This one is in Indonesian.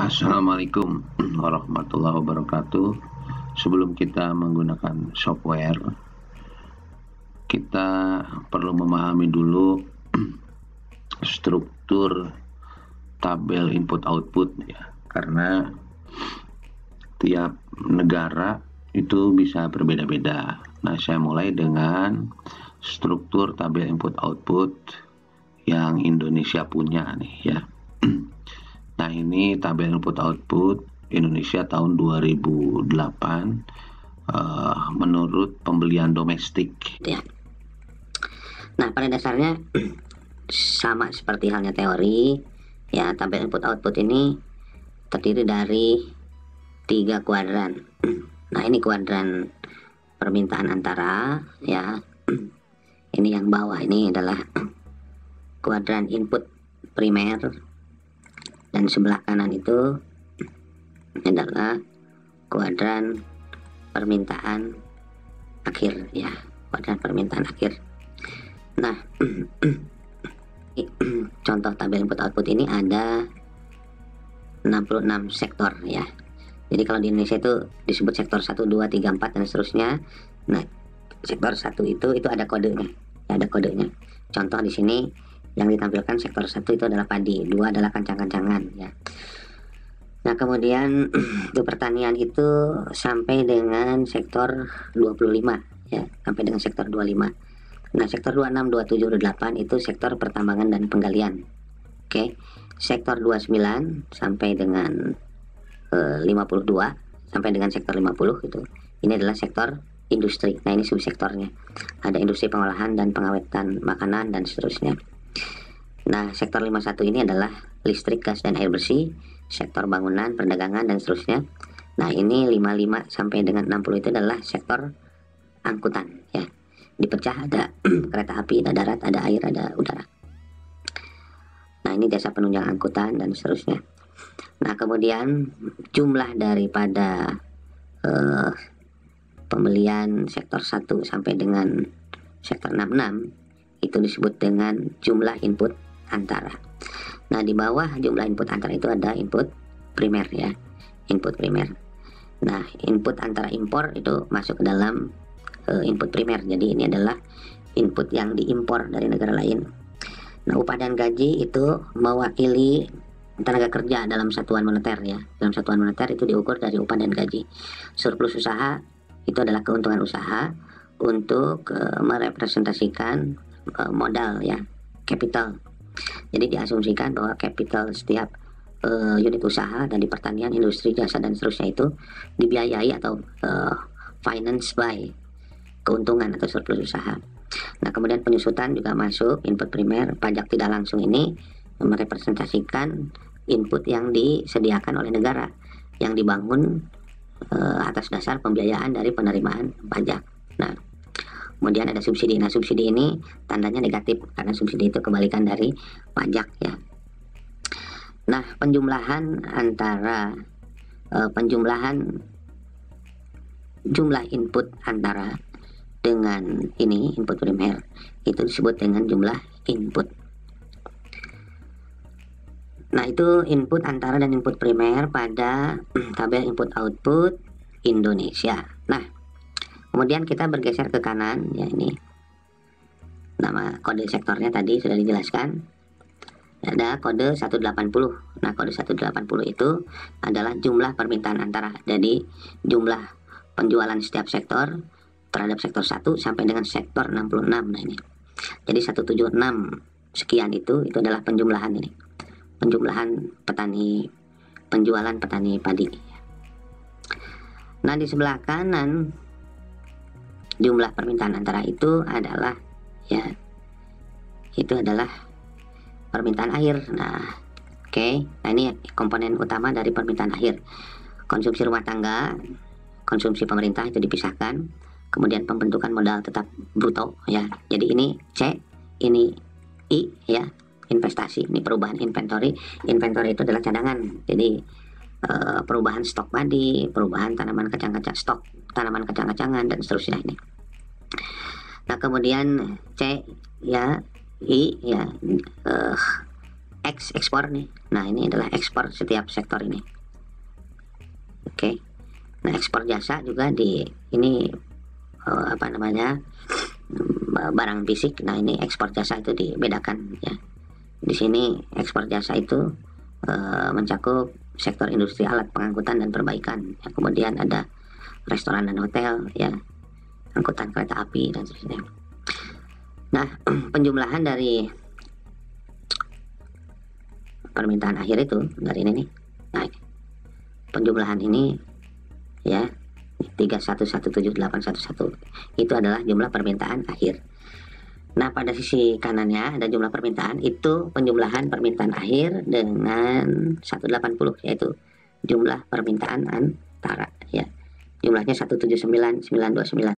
Assalamualaikum warahmatullahi wabarakatuh. Sebelum kita menggunakan software, kita perlu memahami dulu struktur tabel input output ya. Karena tiap negara itu bisa berbeda-beda. Nah, saya mulai dengan struktur tabel input output yang Indonesia punya nih ya. Nah, ini tabel input output Indonesia tahun 2008 menurut pembelian domestik. Ya. Nah, pada dasarnya sama seperti halnya teori, ya, tabel input output ini terdiri dari 3 kuadran. Nah, ini kuadran permintaan antara, ya. Ini yang bawah ini adalah kuadran input primer, dan sebelah kanan itu adalah kuadran permintaan akhir, ya, kuadran permintaan akhir. Nah, contoh tabel input output ini ada 66 sektor, ya. Jadi kalau di Indonesia itu disebut sektor 1, 2, 3, 4 dan seterusnya. Nah, sektor 1 itu ada kodenya, ya, ada kodenya. Contoh di sini yang ditampilkan sektor 1 itu adalah padi, 2 adalah kacang-kacangan, ya. Nah, kemudian di pertanian itu sampai dengan sektor 25, ya, sampai dengan sektor 25. Nah, sektor 26, 27, 28 itu sektor pertambangan dan penggalian. Oke. Sektor 29 sampai dengan 52 sampai dengan sektor 50 itu. Ini adalah sektor industri. Nah, ini subsektornya. Ada industri pengolahan dan pengawetan makanan dan seterusnya. Nah, sektor 51 ini adalah listrik, gas, dan air bersih, sektor bangunan, perdagangan, dan seterusnya. Nah, ini 55 sampai dengan 60 itu adalah sektor angkutan, ya. Dipecah, ada kereta api, ada darat, ada air, ada udara. Nah, ini jasa penunjang angkutan dan seterusnya. Nah, kemudian jumlah daripada pembelian sektor 1 sampai dengan sektor 66 itu disebut dengan jumlah input antara. Nah, di bawah jumlah input antara itu ada input primer, ya, input primer. Nah, input antara impor itu masuk ke dalam input primer. Jadi ini adalah input yang diimpor dari negara lain. Nah, upah dan gaji itu mewakili tenaga kerja dalam satuan moneter, ya. Dalam satuan moneter itu diukur dari upah dan gaji. Surplus usaha itu adalah keuntungan usaha untuk merepresentasikan modal, ya, capital. Jadi diasumsikan bahwa capital setiap unit usaha dan di pertanian, industri, jasa, dan seterusnya itu dibiayai atau finance by keuntungan atau surplus usaha. Nah, kemudian penyusutan juga masuk input primer. Pajak tidak langsung ini merepresentasikan input yang disediakan oleh negara yang dibangun atas dasar pembiayaan dari penerimaan pajak. Nah, kemudian ada subsidi. Nah, subsidi ini tandanya negatif karena subsidi itu kebalikan dari pajak, ya. Nah, penjumlahan antara penjumlahan jumlah input antara dengan ini input primer itu disebut dengan jumlah input. Nah, itu input antara dan input primer pada tabel input output Indonesia. Nah, kemudian kita bergeser ke kanan, ya, ini nama kode sektornya tadi sudah dijelaskan. Ada kode 180. Nah, kode 180 itu adalah jumlah permintaan antara. Jadi jumlah penjualan setiap sektor terhadap sektor 1 sampai dengan sektor 66. Nah, ini. Jadi 176 sekian itu adalah penjumlahan ini. Penjumlahan petani, penjualan petani padi. Nah, di sebelah kanan jumlah permintaan antara itu adalah, ya, itu adalah permintaan akhir. Nah, oke. Nah, ini komponen utama dari permintaan akhir. Konsumsi rumah tangga, konsumsi pemerintah itu dipisahkan. Kemudian pembentukan modal tetap bruto, ya. Jadi ini C, ini I, ya, investasi. Ini perubahan inventory. Inventory itu adalah cadangan. Jadi perubahan stok padi, perubahan tanaman kacang-kacang, stok tanaman kacang-kacangan dan seterusnya ini. Nah, kemudian C, ya, I, ya, X ekspor nih. Nah, ini adalah ekspor setiap sektor ini. Oke. Nah, ekspor jasa juga di ini barang fisik. Nah, ini ekspor jasa itu dibedakan ya. Di sini ekspor jasa itu mencakup sektor industri alat pengangkutan dan perbaikan. Ya, kemudian ada restoran dan hotel ya, angkutan kereta api dan sebagainya. Nah, penjumlahan dari permintaan akhir itu dari ini nih. Nah, penjumlahan ini ya 3117811 itu adalah jumlah permintaan akhir. Nah, pada sisi kanannya ada jumlah permintaan, itu penjumlahan permintaan akhir dengan 180, yaitu jumlah permintaan antara ya. Jumlahnya 179.929.